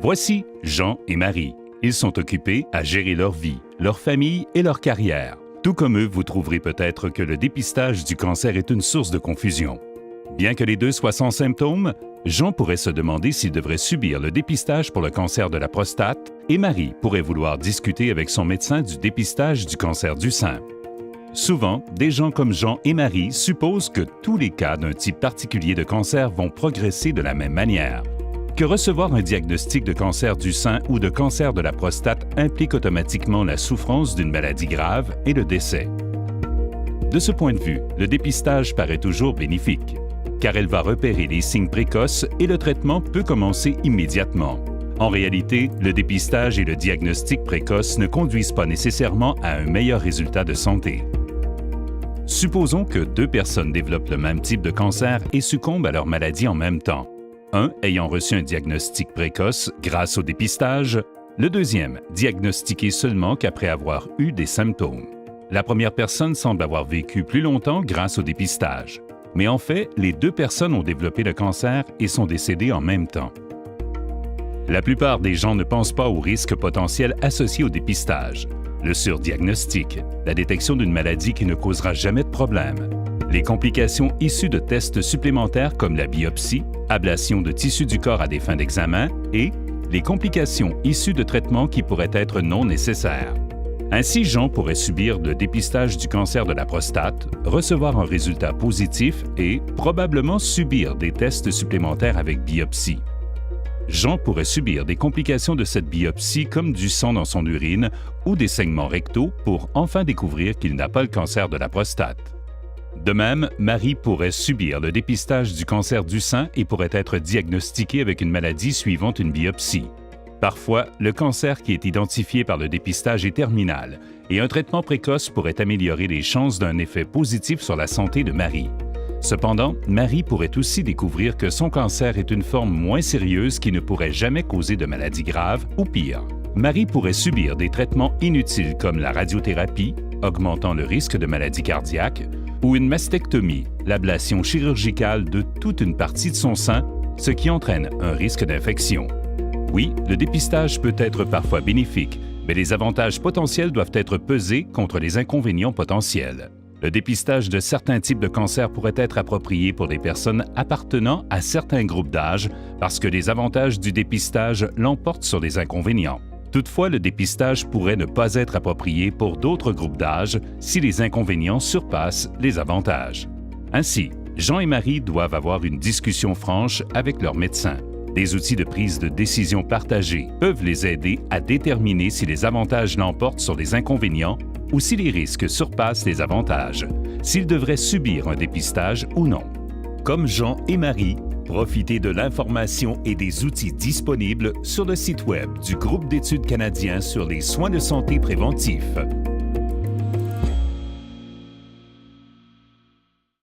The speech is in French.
Voici Jean et Marie. Ils sont occupés à gérer leur vie, leur famille et leur carrière. Tout comme eux, vous trouverez peut-être que le dépistage du cancer est une source de confusion. Bien que les deux soient sans symptômes, Jean pourrait se demander s'il devrait subir le dépistage pour le cancer de la prostate et Marie pourrait vouloir discuter avec son médecin du dépistage du cancer du sein. Souvent, des gens comme Jean et Marie supposent que tous les cas d'un type particulier de cancer vont progresser de la même manière, que recevoir un diagnostic de cancer du sein ou de cancer de la prostate implique automatiquement la souffrance d'une maladie grave et le décès. De ce point de vue, le dépistage paraît toujours bénéfique, car elle va repérer les signes précoces et le traitement peut commencer immédiatement. En réalité, le dépistage et le diagnostic précoce ne conduisent pas nécessairement à un meilleur résultat de santé. Supposons que deux personnes développent le même type de cancer et succombent à leur maladie en même temps. Un ayant reçu un diagnostic précoce grâce au dépistage, le deuxième diagnostiqué seulement qu'après avoir eu des symptômes. La première personne semble avoir vécu plus longtemps grâce au dépistage. Mais en fait, les deux personnes ont développé le cancer et sont décédées en même temps. La plupart des gens ne pensent pas aux risques potentiels associés au dépistage. Le surdiagnostic, la détection d'une maladie qui ne causera jamais de problème, les complications issues de tests supplémentaires comme la biopsie, ablation de tissus du corps à des fins d'examen et les complications issues de traitements qui pourraient être non nécessaires. Ainsi, Jean pourrait subir le dépistage du cancer de la prostate, recevoir un résultat positif et probablement subir des tests supplémentaires avec biopsie. Jean pourrait subir des complications de cette biopsie comme du sang dans son urine ou des saignements rectaux pour enfin découvrir qu'il n'a pas le cancer de la prostate. De même, Marie pourrait subir le dépistage du cancer du sein et pourrait être diagnostiquée avec une maladie suivant une biopsie. Parfois, le cancer qui est identifié par le dépistage est terminal et un traitement précoce pourrait améliorer les chances d'un effet positif sur la santé de Marie. Cependant, Marie pourrait aussi découvrir que son cancer est une forme moins sérieuse qui ne pourrait jamais causer de maladie grave ou pire. Marie pourrait subir des traitements inutiles comme la radiothérapie, augmentant le risque de maladie cardiaque, ou une mastectomie, l'ablation chirurgicale de toute une partie de son sein, ce qui entraîne un risque d'infection. Oui, le dépistage peut être parfois bénéfique, mais les avantages potentiels doivent être pesés contre les inconvénients potentiels. Le dépistage de certains types de cancers pourrait être approprié pour des personnes appartenant à certains groupes d'âge parce que les avantages du dépistage l'emportent sur les inconvénients. Toutefois, le dépistage pourrait ne pas être approprié pour d'autres groupes d'âge si les inconvénients surpassent les avantages. Ainsi, Jean et Marie doivent avoir une discussion franche avec leur médecin. Des outils de prise de décision partagés peuvent les aider à déterminer si les avantages l'emportent sur les inconvénients ou si les risques surpassent les avantages, s'ils devraient subir un dépistage ou non. Comme Jean et Marie, profitez de l'information et des outils disponibles sur le site Web du Groupe d'études canadien sur les soins de santé préventifs.